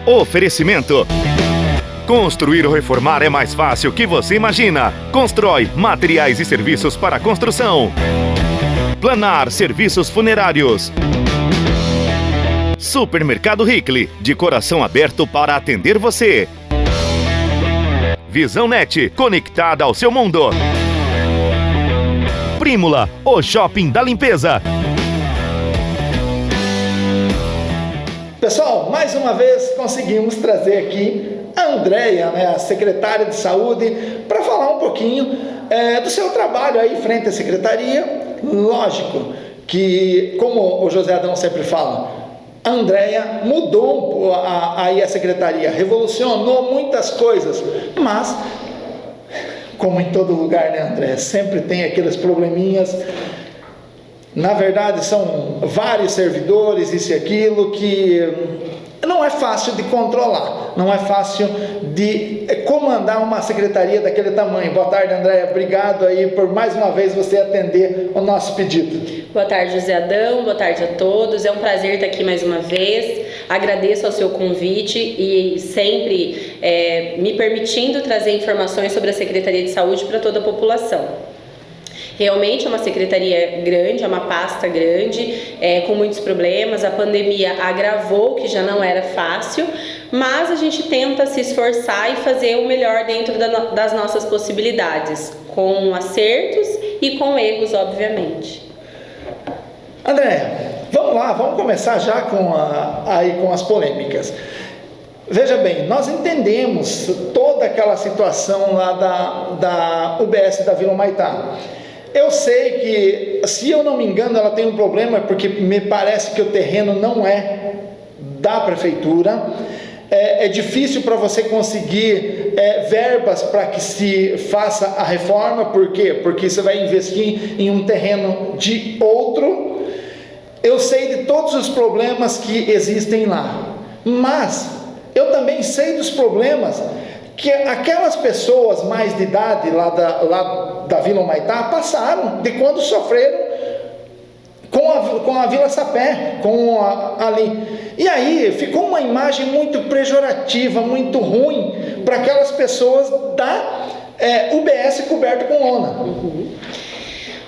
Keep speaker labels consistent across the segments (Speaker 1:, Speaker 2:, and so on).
Speaker 1: Oferecimento. Construir ou reformar é mais fácil que você imagina. Constrói materiais e serviços para construção. Planar serviços funerários. Supermercado Hickley, de coração aberto para atender você. Visão Net, conectada ao seu mundo. Prímula, o shopping da limpeza.
Speaker 2: Pessoal, mais uma vez conseguimos trazer aqui a Andréia, a secretária de saúde, para falar um pouquinho do seu trabalho aí frente à secretaria. Lógico que, como o José Adão sempre fala, a Andréia mudou aí a secretaria, revolucionou muitas coisas, mas, como em todo lugar, né, Andréia, sempre tem aqueles probleminhas. Na verdade, são vários servidores, isso e aquilo, que não é fácil de controlar, não é fácil de comandar uma secretaria daquele tamanho. Boa tarde, Andréia, obrigado aí por mais uma vez você atender o nosso pedido.
Speaker 3: Boa tarde, José Adão, boa tarde a todos, é um prazer estar aqui mais uma vez, agradeço ao seu convite e sempre me permitindo trazer informações sobre a Secretaria de Saúde para toda a população. Realmente é uma secretaria grande, é uma pasta grande, com muitos problemas. A pandemia agravou, que já não era fácil, mas a gente tenta se esforçar e fazer o melhor dentro das nossas possibilidades, com acertos e com erros, obviamente.
Speaker 2: Andréia, vamos lá, vamos começar já com as polêmicas. Veja bem, nós entendemos toda aquela situação lá da UBS da Vila Humaitá. Eu sei que, se eu não me engano, ela tem um problema, porque me parece que o terreno não é da prefeitura. É difícil para você conseguir verbas para que se faça a reforma. Por quê? Porque você vai investir em um terreno de outro. Eu sei de todos os problemas que existem lá, mas eu também sei dos problemas que aquelas pessoas mais de idade lá da Vila Humaitá passaram, de quando sofreram com a Vila Sapé, ali. E aí ficou uma imagem muito pejorativa, muito ruim para aquelas pessoas da UBS coberto com lona.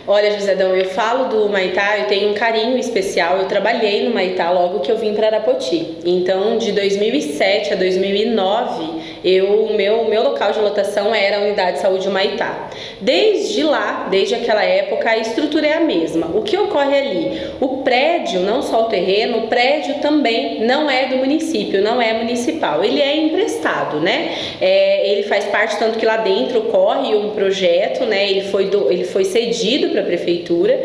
Speaker 3: Olha, José Adão, eu falo do Humaitá, eu tenho um carinho especial. Eu trabalhei no Humaitá logo que eu vim para Arapoti. Então, de 2007 a 2009, o meu local de lotação era a Unidade de Saúde Humaitá. Desde lá, desde aquela época, a estrutura é a mesma. O que ocorre ali? O prédio, não só o terreno, o prédio também não é do município, não é municipal. Ele é emprestado, né? Ele faz parte, tanto que lá dentro corre um projeto, né? Ele foi cedido para a prefeitura,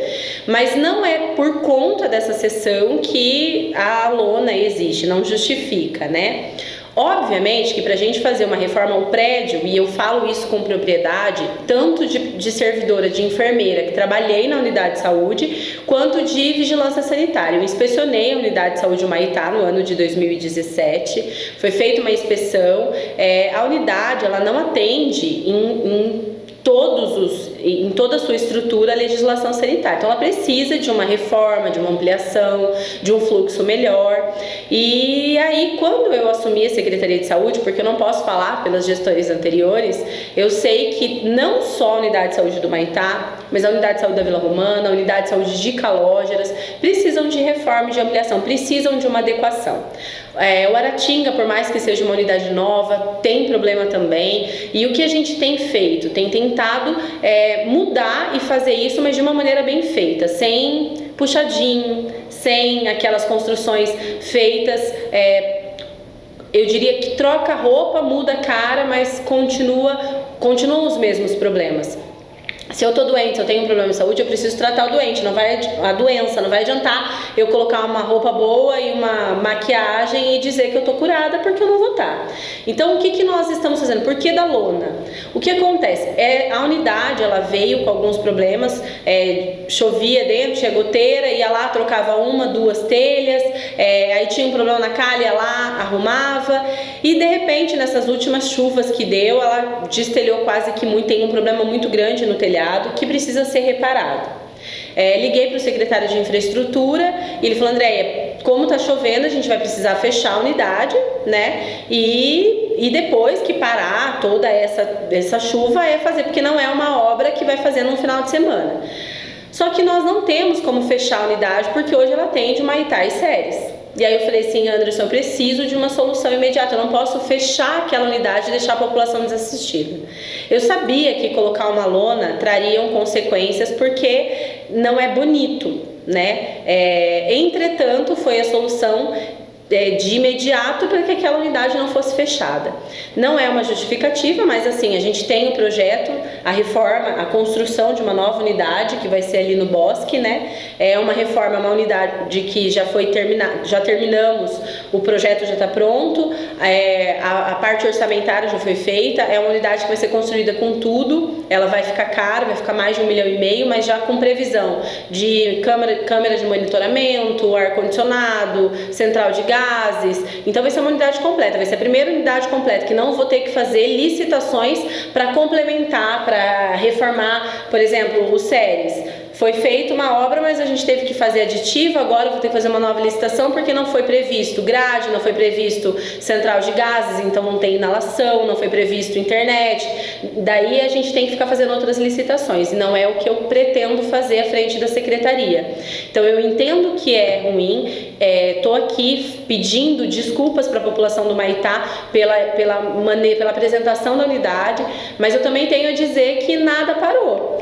Speaker 3: mas não é por conta dessa cessão que a lona existe, não justifica, né? Obviamente que para a gente fazer uma reforma, o prédio, e eu falo isso com propriedade, tanto de servidora, de enfermeira, que trabalhei na unidade de saúde, quanto de vigilância sanitária. Eu inspecionei a unidade de saúde Humaitá no ano de 2017, foi feita uma inspeção. A unidade, ela não atende em toda a sua estrutura a legislação sanitária. Então ela precisa de uma reforma, de uma ampliação, de um fluxo melhor. E aí, quando eu assumi a Secretaria de Saúde, porque eu não posso falar pelas gestões anteriores, eu sei que não só a Unidade de Saúde do Humaitá, mas a Unidade de Saúde da Vila Romana, a Unidade de Saúde de Calógeras, precisam de reforma e de ampliação, precisam de uma adequação. O Aratinga, por mais que seja uma unidade nova, tem problema também. E o que a gente tem feito? Tem tentado mudar e fazer isso, mas de uma maneira bem feita, sem puxadinho, sem aquelas construções feitas, eu diria que troca a roupa, muda a cara, mas continuam os mesmos problemas. Se eu tô doente, se eu tenho um problema de saúde, eu preciso tratar a doença, não vai adiantar eu colocar uma roupa boa e uma maquiagem e dizer que eu tô curada, porque eu não vou estar. Então, o que nós estamos fazendo? Por que da lona? O que acontece? A unidade, ela veio com alguns problemas, chovia dentro, tinha goteira, ia lá, trocava 1, 2 telhas, aí tinha um problema na calha, ia lá, arrumava, e de repente, nessas últimas chuvas que deu, ela destelhou quase que muito, tem um problema muito grande no telhado, que precisa ser reparado. Liguei para o secretário de infraestrutura e ele falou: Andréia, como está chovendo, a gente vai precisar fechar a unidade, né? E depois que parar toda essa chuva é fazer, porque não é uma obra que vai fazer num final de semana. Só que nós não temos como fechar a unidade, porque hoje ela atende Humaitá e Ceres. E aí eu falei assim, Anderson, eu preciso de uma solução imediata, eu não posso fechar aquela unidade e deixar a população desassistida. Eu sabia que colocar uma lona trariam consequências, porque não é bonito, né? Entretanto, foi a solução de imediato para que aquela unidade não fosse fechada. Não é uma justificativa, mas assim, a gente tem o projeto, a reforma, a construção de uma nova unidade que vai ser ali no Bosque, né? É uma reforma, uma unidade que já foi terminada, já terminamos, o projeto já está pronto, a parte orçamentária já foi feita, é uma unidade que vai ser construída com tudo, ela vai ficar cara, vai ficar mais de 1,5 milhão, mas já com previsão de câmera de monitoramento, ar-condicionado, central de gases. Então vai ser uma unidade completa, vai ser a primeira unidade completa que não vou ter que fazer licitações para complementar, para reformar, por exemplo, o Ceres. Foi feita uma obra, mas a gente teve que fazer aditivo, agora eu vou ter que fazer uma nova licitação porque não foi previsto grade, não foi previsto central de gases, então não tem inalação, não foi previsto internet. Daí a gente tem que ficar fazendo outras licitações, e não é o que eu pretendo fazer à frente da secretaria. Então eu entendo que é ruim, estou aqui pedindo desculpas para a população do Humaitá pela apresentação da unidade, mas eu também tenho a dizer que nada parou.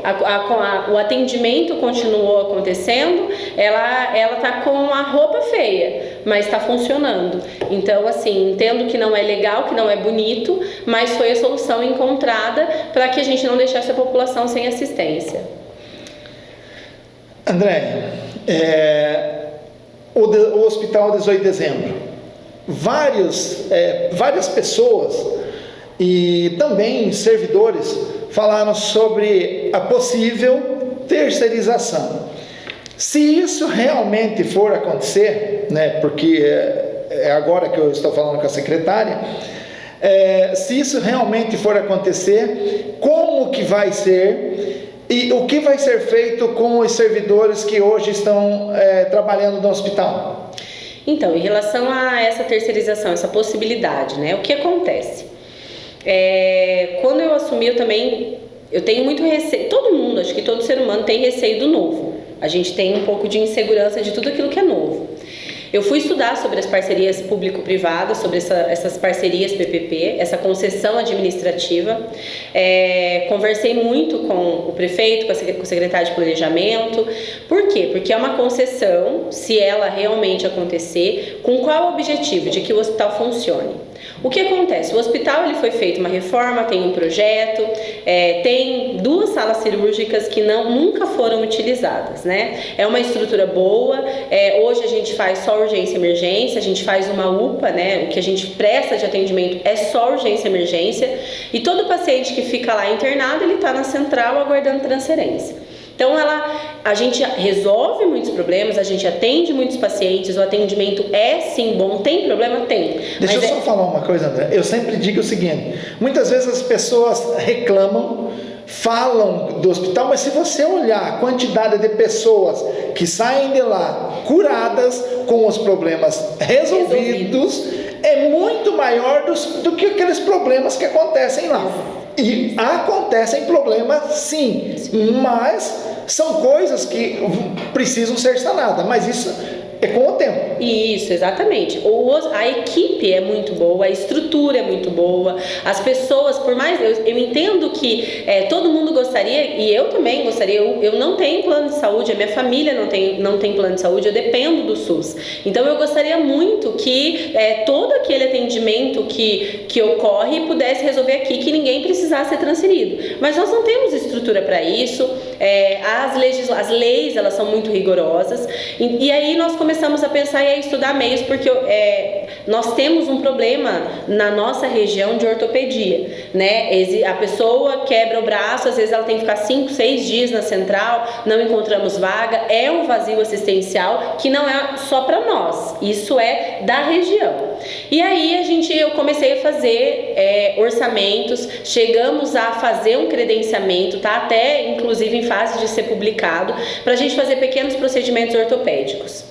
Speaker 3: O atendimento continuou acontecendo, ela tá com a roupa feia, mas está funcionando. Então, assim, entendo que não é legal, que não é bonito, mas foi a solução encontrada para que a gente não deixasse a população sem assistência.
Speaker 2: André, o Hospital 18 de Dezembro, várias pessoas e também servidores falaram sobre a possível terceirização. Se isso realmente for acontecer, né, porque é agora que eu estou falando com a secretária, se isso realmente for acontecer, como que vai ser e o que vai ser feito com os servidores que hoje estão trabalhando no hospital?
Speaker 3: Então, em relação a essa terceirização, essa possibilidade, né, o que acontece? Quando eu assumi, eu tenho muito receio, todo mundo, acho que todo ser humano tem receio do novo. A gente tem um pouco de insegurança de tudo aquilo que é novo. Eu fui estudar sobre as parcerias público-privadas, sobre essas parcerias PPP, essa concessão administrativa. Conversei muito com o prefeito, com o secretário de planejamento. Por quê? Porque é uma concessão, se ela realmente acontecer, com qual objetivo? De que o hospital funcione. O que acontece? O hospital ele foi feito uma reforma, tem um projeto, tem 2 salas cirúrgicas que nunca foram utilizadas, né? É uma estrutura boa, hoje a gente faz só urgência e emergência, a gente faz uma UPA, né? O que a gente presta de atendimento é só urgência e emergência, e todo paciente que fica lá internado, ele está na central aguardando transferência. Então a gente resolve muitos problemas, a gente atende muitos pacientes, o atendimento é sim bom, tem problema? Tem.
Speaker 2: Deixa eu só falar uma coisa, André, eu sempre digo o seguinte, muitas vezes as pessoas reclamam, falam do hospital, mas se você olhar a quantidade de pessoas que saem de lá curadas, com os problemas resolvidos. É muito maior do que aqueles problemas que acontecem lá. E acontecem problemas sim, mas são coisas que precisam ser sanadas, mas isso é com o tempo.
Speaker 3: Isso, exatamente. A equipe é muito boa, a estrutura é muito boa, as pessoas, por mais... Eu entendo que todo mundo gostaria, e eu também gostaria, eu não tenho plano de saúde, a minha família não tem plano de saúde, eu dependo do SUS. Então eu gostaria muito que todo aquele atendimento que ocorre pudesse resolver aqui, que ninguém precisasse ser transferido. Mas nós não temos estrutura para isso, as leis elas são muito rigorosas, e aí nós começamos a pensar e a estudar meios, porque nós temos um problema na nossa região de ortopedia, né? A pessoa quebra o braço, às vezes ela tem que ficar 5, 6 dias na central, não encontramos vaga, é um vazio assistencial que não é só para nós, isso é da região. E aí eu comecei a fazer orçamentos, chegamos a fazer um credenciamento, tá? Até inclusive em fase de ser publicado, para a gente fazer pequenos procedimentos ortopédicos.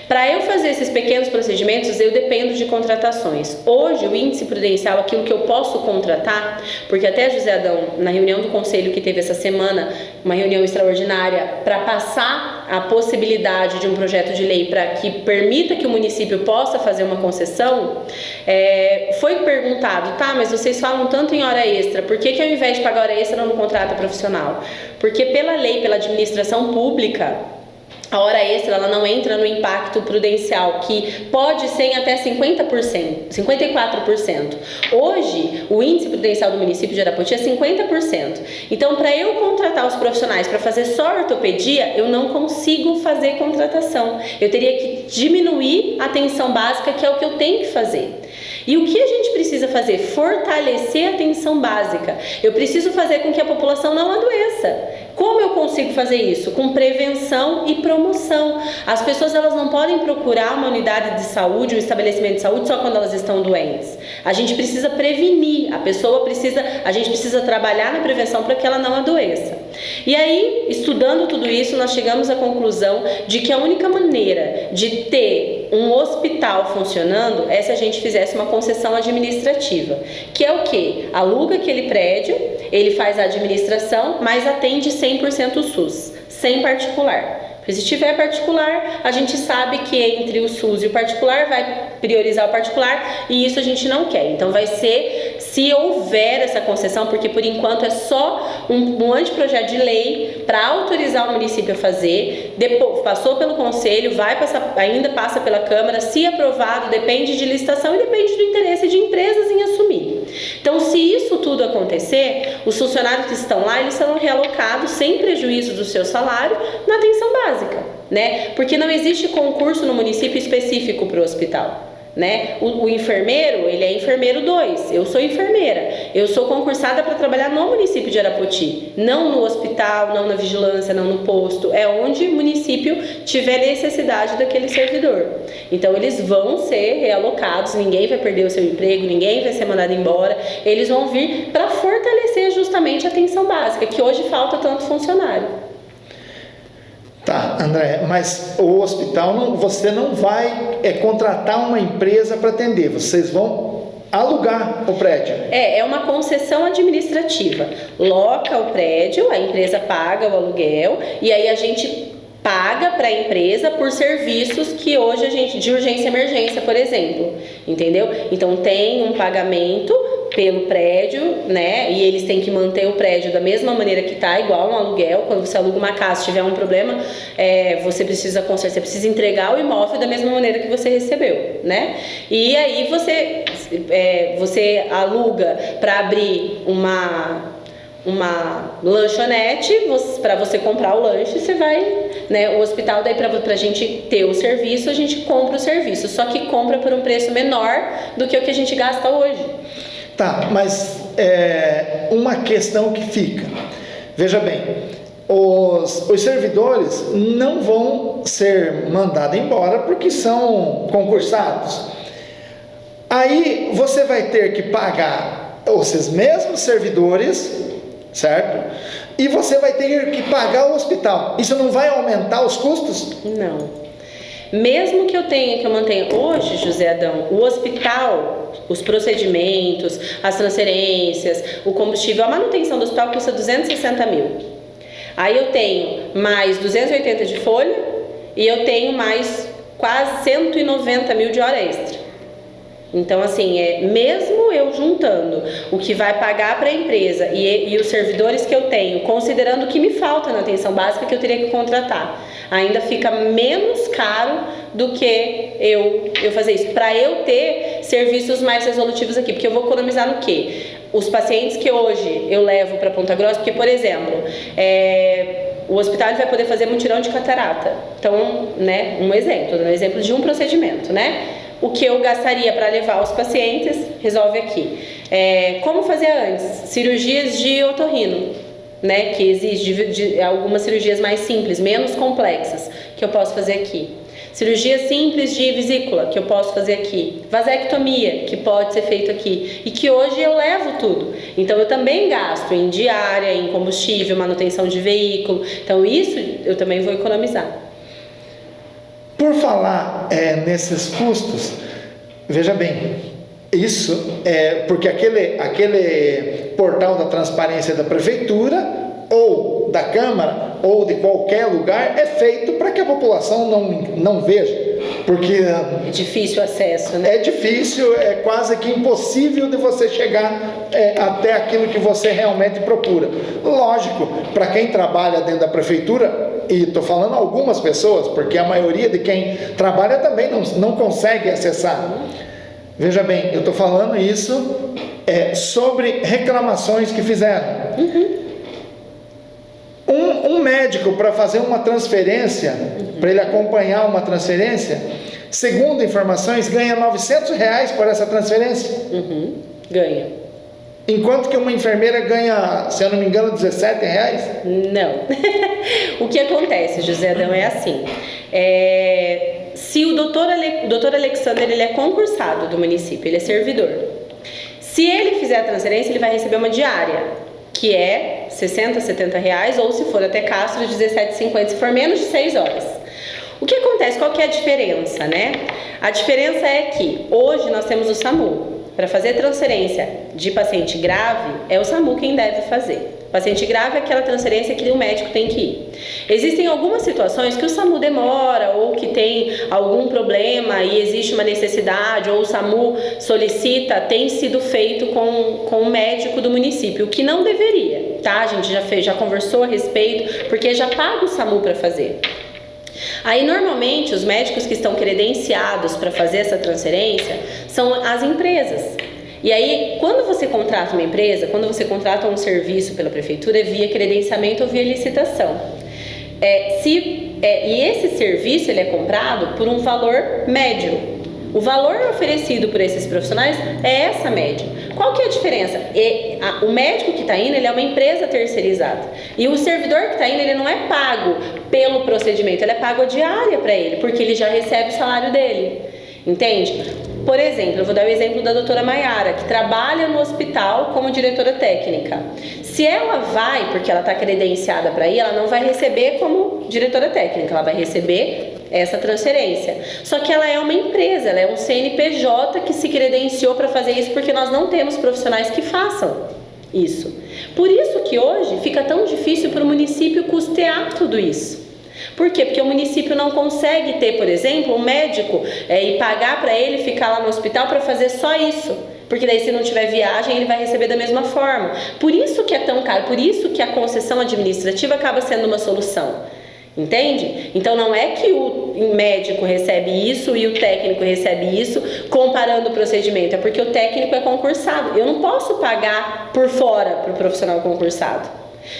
Speaker 3: Para eu fazer esses pequenos procedimentos, eu dependo de contratações. Hoje, o índice prudencial, aquilo que eu posso contratar, porque até, José Adão, na reunião do conselho que teve essa semana, uma reunião extraordinária, para passar a possibilidade de um projeto de lei para que permita que o município possa fazer uma concessão, foi perguntado, tá, mas vocês falam tanto em hora extra, por que ao invés de pagar hora extra não contrata profissional? Porque pela lei, pela administração pública, a hora extra ela não entra no impacto prudencial, que pode ser em até 50%, 54%. Hoje, o índice prudencial do município de Arapoti é 50%. Então, para eu contratar os profissionais para fazer só ortopedia, eu não consigo fazer contratação. Eu teria que diminuir a atenção básica, que é o que eu tenho que fazer. E o que a gente precisa fazer? Fortalecer a atenção básica. Eu preciso fazer com que a população não adoeça. Como eu consigo fazer isso? Com prevenção e promoção. As pessoas elas não podem procurar uma unidade de saúde, um estabelecimento de saúde só quando elas estão doentes. A gente precisa prevenir, a gente precisa trabalhar na prevenção para que ela não adoeça. E aí, estudando tudo isso, nós chegamos à conclusão de que a única maneira de ter um hospital funcionando é se a gente fizesse uma concessão administrativa, que é o quê? Aluga aquele prédio, ele faz a administração, mas atende 100% o SUS, sem particular. Porque se tiver particular, a gente sabe que entre o SUS e o particular vai priorizar o particular e isso a gente não quer. Então vai ser, se houver essa concessão, porque por enquanto é só um anteprojeto de lei para autorizar o município a fazer, depois passou pelo conselho, ainda passa pela Câmara, se aprovado, depende de licitação e depende do interesse de empresas em assumir. Então, se isso tudo acontecer, os funcionários que estão lá, eles serão realocados sem prejuízo do seu salário na atenção básica, né? Porque não existe concurso no município específico para o hospital. Né? O enfermeiro, ele é enfermeiro 2, eu sou enfermeira, eu sou concursada para trabalhar no município de Arapoti, não no hospital, não na vigilância, não no posto, é onde o município tiver necessidade daquele servidor. Então eles vão ser realocados, ninguém vai perder o seu emprego, ninguém vai ser mandado embora, eles vão vir para fortalecer justamente a atenção básica, que hoje falta tanto funcionário.
Speaker 2: Tá, André, mas o hospital, você não vai contratar uma empresa para atender, vocês vão alugar o prédio.
Speaker 3: É uma concessão administrativa. Loca o prédio, a empresa paga o aluguel e aí a gente paga para a empresa por serviços que hoje a gente, de urgência e emergência, por exemplo, entendeu? Então tem um pagamento pelo prédio, né? E eles têm que manter o prédio da mesma maneira que tá, igual um aluguel. Quando você aluga uma casa, se tiver um problema, você precisa consertar, você precisa entregar o imóvel da mesma maneira que você recebeu, né? E aí você aluga para abrir uma lanchonete, para você comprar o lanche, você vai, né, o hospital daí pra gente ter o serviço, a gente compra o serviço, só que compra por um preço menor do que o que a gente gasta hoje.
Speaker 2: Tá, mas uma questão que fica, veja bem, os servidores não vão ser mandados embora porque são concursados. Aí você vai ter que pagar esses mesmos servidores, certo? E você vai ter que pagar o hospital. Isso não vai aumentar os custos?
Speaker 3: Não. Mesmo que eu mantenha hoje, José Adão, o hospital, os procedimentos, as transferências, o combustível, a manutenção do hospital custa 260 mil. Aí eu tenho mais 280 de folha e eu tenho mais quase 190 mil de hora extra. Então, assim, mesmo eu juntando o que vai pagar para a empresa e os servidores que eu tenho, considerando o que me falta na atenção básica que eu teria que contratar, ainda fica menos caro do que eu fazer isso. Para eu ter serviços mais resolutivos aqui, porque eu vou economizar no quê? Os pacientes que hoje eu levo para Ponta Grossa, porque, por exemplo, o hospital vai poder fazer mutirão de catarata. Então, né, um exemplo de um procedimento, né? O que eu gastaria para levar os pacientes, resolve aqui. Como fazer antes? Cirurgias de otorrino, né? Que exige algumas cirurgias mais simples, menos complexas, que eu posso fazer aqui. Cirurgia simples de vesícula, que eu posso fazer aqui. Vasectomia, que pode ser feito aqui. E que hoje eu levo tudo. Então, eu também gasto em diária, em combustível, manutenção de veículo. Então, isso eu também vou economizar.
Speaker 2: Por falar nesses custos, veja bem, isso é porque aquele portal da transparência da prefeitura ou da Câmara ou de qualquer lugar é feito para que a população não veja, porque
Speaker 3: é difícil o acesso, né?
Speaker 2: É difícil, é quase que impossível de você chegar até aquilo que você realmente procura. Lógico, para quem trabalha dentro da prefeitura, e estou falando algumas pessoas, porque a maioria de quem trabalha também não consegue acessar. Veja bem, eu estou falando isso sobre reclamações que fizeram. Um médico, para fazer uma transferência, para ele acompanhar uma transferência, segundo informações, ganha R$900 por essa transferência.
Speaker 3: Ganha.
Speaker 2: Enquanto que uma enfermeira ganha, se eu não me engano, R$17?
Speaker 3: Não. O que acontece, José Adão, é assim. Se o doutor Alexander, ele é concursado do município, ele é servidor. Se ele fizer a transferência, ele vai receber uma diária, que é R$60, R$70, ou se for até Castro, R$17,50, se for menos de 6 horas. O que acontece? Qual que é a diferença, né? A diferença é que hoje nós temos o SAMU. Para fazer transferência de paciente grave, é o SAMU quem deve fazer. Paciente grave é aquela transferência que o médico tem que ir. Existem algumas situações que o SAMU demora, ou que tem algum problema e existe uma necessidade, ou o SAMU solicita, tem sido feito com o médico do município, o que não deveria, tá? A gente já conversou a respeito, porque já paga o SAMU para fazer. Aí, normalmente, os médicos que estão credenciados para fazer essa transferência são as empresas. E aí, quando você contrata uma empresa, quando você contrata um serviço pela prefeitura, é via credenciamento ou via licitação. E esse serviço ele é comprado por um valor médio. O valor oferecido por esses profissionais é essa média. Qual que é a diferença? O médico que está indo, ele é uma empresa terceirizada. E o servidor que está indo, ele não é pago pelo procedimento, ele é pago a diária para ele, porque ele já recebe o salário dele. Entende? Por exemplo, eu vou dar o exemplo da doutora Maiara, que trabalha no hospital como diretora técnica. Se ela vai, porque ela está credenciada para ir, ela não vai receber como diretora técnica, ela vai receber essa transferência. Só que ela é uma empresa, ela é um CNPJ que se credenciou para fazer isso, porque nós não temos profissionais que façam isso. Por isso que hoje fica tão difícil para o município custear tudo isso. Por quê? Porque o município não consegue ter, por exemplo, um médico e pagar para ele ficar lá no hospital para fazer só isso. Porque daí, se não tiver viagem, ele vai receber da mesma forma. Por isso que é tão caro, por isso que a concessão administrativa acaba sendo uma solução. Entende? Então não é que o médico recebe isso e o técnico recebe isso comparando o procedimento, é porque o técnico é concursado. Eu não posso pagar por fora para o profissional concursado.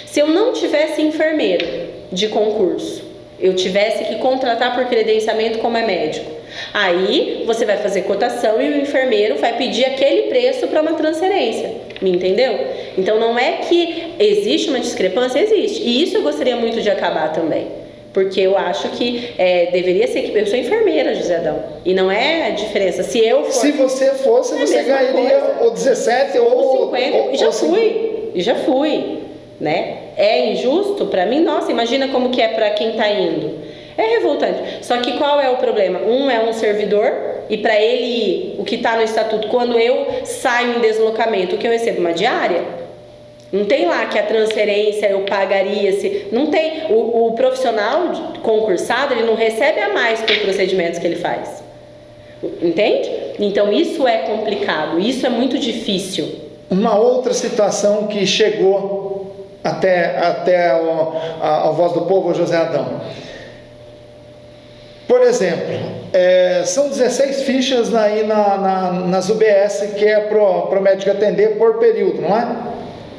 Speaker 3: Se eu não tivesse enfermeiro de concurso, eu tivesse que contratar por credenciamento como é médico, aí você vai fazer cotação e o enfermeiro vai pedir aquele preço para uma transferência, me entendeu? Então não é que existe uma discrepância, existe, e isso eu gostaria muito de acabar também, porque eu acho que deveria ser que eu sou enfermeira, José Adão, e não é a diferença. Se
Speaker 2: você fosse, você ganharia o 17 ou
Speaker 3: 50, e já fui, né? É injusto para mim? Nossa, imagina como que é para quem está indo. É revoltante. Só que qual é o problema? Um é um servidor e para ele ir, o que está no estatuto, quando eu saio em deslocamento, o que eu recebo? Uma diária? Não tem lá que a transferência eu pagaria, não tem. O profissional concursado, ele não recebe a mais por procedimentos que ele faz. Entende? Então isso é complicado, isso é muito difícil.
Speaker 2: Uma outra situação que chegou até a Voz do Povo, José Adão. Por exemplo, são 16 fichas aí nas UBS que é para o médico atender por período, não é?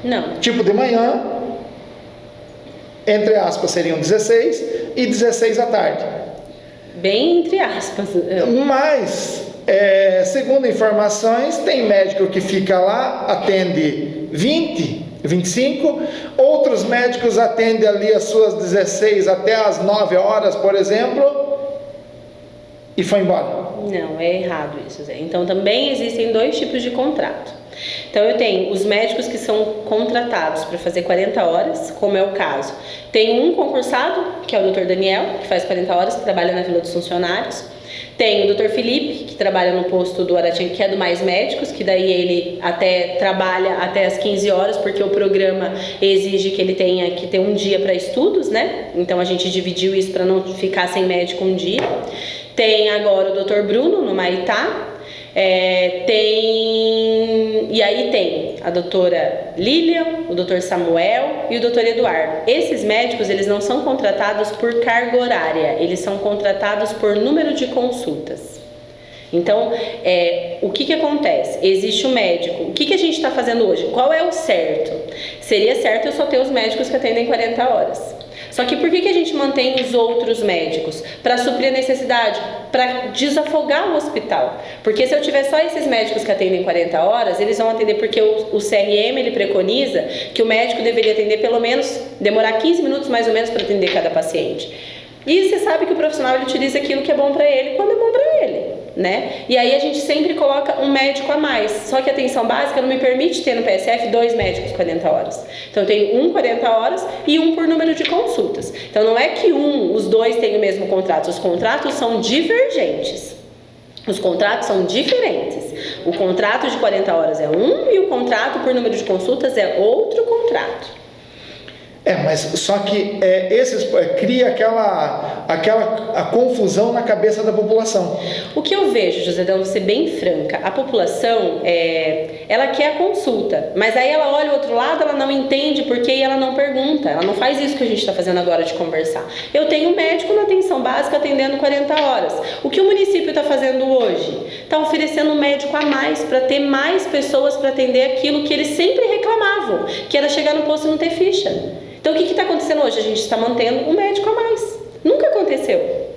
Speaker 3: Não.
Speaker 2: Tipo de manhã, entre aspas, seriam 16 e 16 à tarde.
Speaker 3: Bem entre aspas.
Speaker 2: Mas, segundo informações, tem médico que fica lá, atende 20, 25, outros médicos atendem ali as suas 16 até as 9 horas, por exemplo, e foi embora.
Speaker 3: Não, é errado isso, Zé. Então também existem 2 tipos de contrato. Então eu tenho os médicos que são contratados para fazer 40 horas, como é o caso. Tem um concursado, que é o Dr. Daniel, que faz 40 horas, que trabalha na Vila dos Funcionários. Tem o Dr. Felipe, que trabalha no posto do Aratinga, que é do Mais Médicos, que daí ele até trabalha até as 15 horas, porque o programa exige que ele tenha que ter um dia para estudos, né? Então a gente dividiu isso para não ficar sem médico um dia. Tem agora o Dr. Bruno, no Maitá. E aí tem a doutora Lilian, o doutor Samuel e o doutor Eduardo. Esses médicos, eles não são contratados por carga horária, eles são contratados por número de consultas. Então, o que acontece? Existe o médico. O que a gente está fazendo hoje? Qual é o certo? Seria certo eu só ter os médicos que atendem 40 horas. Só que por que a gente mantém os outros médicos? Para suprir a necessidade, para desafogar o hospital. Porque se eu tiver só esses médicos que atendem 40 horas, eles vão atender, porque o CRM ele preconiza que o médico deveria atender pelo menos, demorar 15 minutos mais ou menos para atender cada paciente. E você sabe que o profissional ele utiliza aquilo que é bom para ele quando é bom para ele, né? E aí a gente sempre coloca um médico a mais. Só que a atenção básica não me permite ter no PSF 2 médicos 40 horas. Então eu tenho um 40 horas e um por número de consultas. Então não é que os dois têm o mesmo contrato. Os contratos são divergentes. Os contratos são diferentes. O contrato de 40 horas é um e o contrato por número de consultas é outro contrato.
Speaker 2: Mas só que cria aquela confusão na cabeça da população.
Speaker 3: O que eu vejo, Josedão, vou ser bem franca, a população, ela quer a consulta, mas aí ela olha o outro lado, ela não entende porque ela não pergunta, ela não faz isso que a gente está fazendo agora de conversar. Eu tenho um médico na atenção básica atendendo 40 horas. O que o município está fazendo hoje? Está oferecendo um médico a mais para ter mais pessoas para atender aquilo que eles sempre reclamavam, que era chegar no posto e não ter ficha. Então o que está acontecendo hoje? A gente está mantendo um médico a mais. Nunca aconteceu.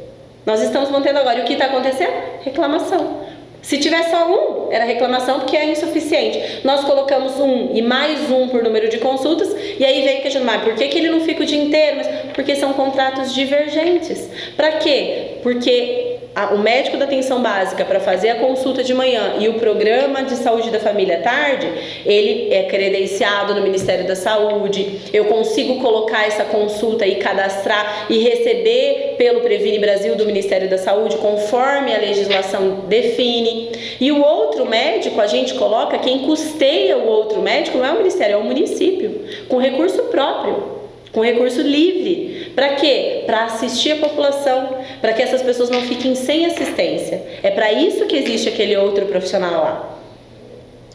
Speaker 3: Nós estamos mantendo agora. E o que está acontecendo? Reclamação. Se tiver só um, era reclamação porque é insuficiente. Nós colocamos um e mais um por número de consultas. E aí vem questionar, por que ele não fica o dia inteiro? Porque são contratos divergentes. Para quê? Porque o médico da atenção básica, para fazer a consulta de manhã e o programa de saúde da família à tarde, ele é credenciado no Ministério da Saúde. Eu consigo colocar essa consulta e cadastrar e receber pelo Previne Brasil do Ministério da Saúde, conforme a legislação define. E o outro médico, a gente coloca, quem custeia o outro médico não é o Ministério, é o município, com recurso próprio, com recurso livre. Para quê? Para assistir a população, para que essas pessoas não fiquem sem assistência. É para isso que existe aquele outro profissional lá.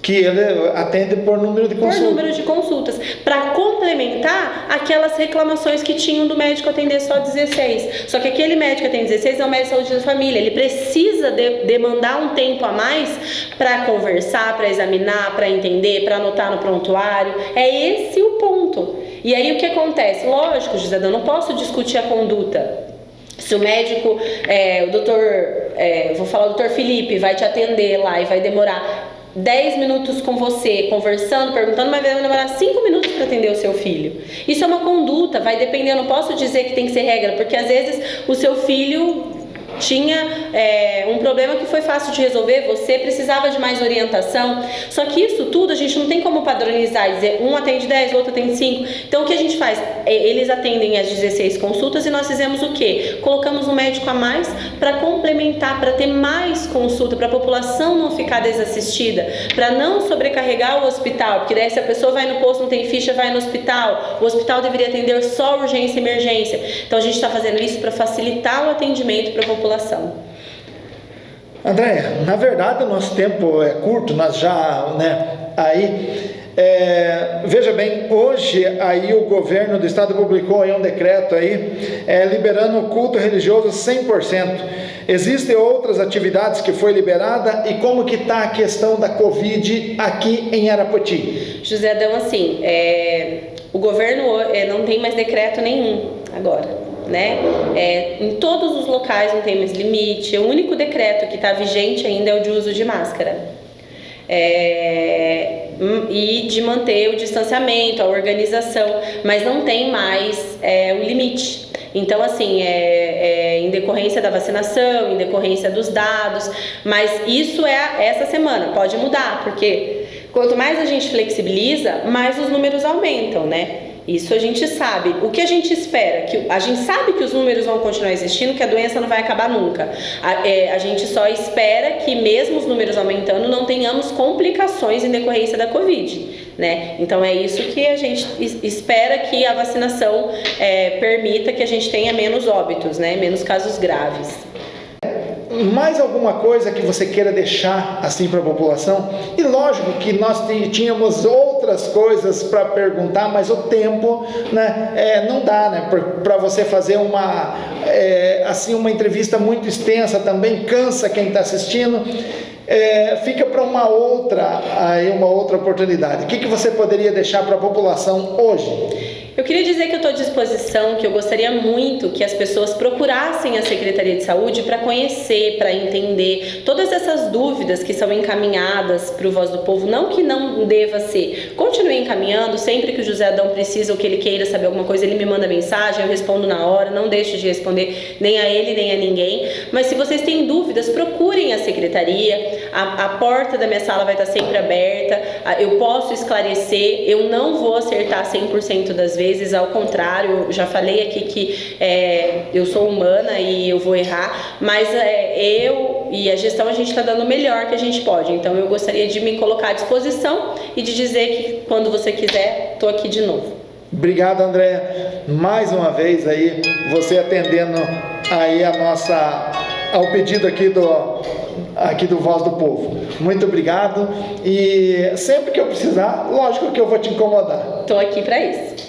Speaker 2: Que ele atende por número de consultas.
Speaker 3: Por número de consultas, para complementar aquelas reclamações que tinham do médico atender só 16. Só que aquele médico que atende 16 é o médico de saúde da família. Ele precisa demandar um tempo a mais para conversar, para examinar, para entender, para anotar no prontuário. É esse o ponto. E aí o que acontece? Lógico, José, eu não posso discutir a conduta. Se o médico, vou falar o doutor Felipe, vai te atender lá e vai demorar 10 minutos com você, conversando, perguntando, mas vai demorar 5 minutos para atender o seu filho. Isso é uma conduta, vai depender, eu não posso dizer que tem que ser regra, porque às vezes o seu filho tinha um problema que foi fácil de resolver, você precisava de mais orientação. Só que isso tudo a gente não tem como padronizar e dizer um atende 10, o outro atende 5. Então o que a gente faz? Eles atendem as 16 consultas e nós fizemos o quê? Colocamos um médico a mais para complementar, para ter mais consulta, para a população não ficar desassistida, para não sobrecarregar o hospital, porque daí se a pessoa vai no posto, não tem ficha, vai no hospital. O hospital deveria atender só urgência e emergência. Então a gente está fazendo isso para facilitar o atendimento para a população.
Speaker 2: Andréia, na verdade o nosso tempo é curto, nós já, veja bem, hoje aí o governo do estado publicou aí um decreto aí, liberando o culto religioso 100%. Existem outras atividades que foi liberada e como que está a questão da Covid aqui em Arapoti?
Speaker 3: José Adão, assim, o governo não tem mais decreto nenhum agora. Em todos os locais não tem mais limite. O único decreto que está vigente ainda é o de uso de máscara e de manter o distanciamento, a organização, mas não tem mais o limite. Então, assim, em decorrência da vacinação, em decorrência dos dados, mas isso essa semana, pode mudar, porque quanto mais a gente flexibiliza, mais os números aumentam, né? Isso a gente sabe. O que a gente espera? A gente sabe que os números vão continuar existindo, que a doença não vai acabar nunca. A gente só espera que, mesmo os números aumentando, não tenhamos complicações em decorrência da Covid, né? Então é isso que a gente espera, que a vacinação permita que a gente tenha menos óbitos, né? Menos casos graves.
Speaker 2: Mais alguma coisa que você queira deixar assim para a população? E lógico que nós tínhamos outras coisas para perguntar, mas o tempo, né, não dá, né, para você fazer uma entrevista muito extensa, também cansa quem está assistindo. Fica para uma outra oportunidade. O que você poderia deixar para a população hoje?
Speaker 3: Eu queria dizer que eu estou à disposição, que eu gostaria muito que as pessoas procurassem a Secretaria de Saúde para conhecer, para entender todas essas dúvidas que são encaminhadas para o Voz do Povo. Não que não deva ser. Continue encaminhando, sempre que o José Adão precisa ou que ele queira saber alguma coisa, ele me manda mensagem, eu respondo na hora, não deixo de responder nem a ele, nem a ninguém. Mas se vocês têm dúvidas, procurem a Secretaria. A porta da minha sala vai estar sempre aberta, eu posso esclarecer, eu não vou acertar 100% das vezes, ao contrário, eu já falei aqui que eu sou humana e eu vou errar, mas eu e a gestão, a gente está dando o melhor que a gente pode. Então eu gostaria de me colocar à disposição e de dizer que quando você quiser, estou aqui de novo.
Speaker 2: Obrigado, Andréia, mais uma vez aí, você atendendo aí ao pedido aqui do Voz do Povo. Muito obrigado, e sempre que eu precisar, lógico que eu vou te incomodar.
Speaker 3: Estou aqui para isso.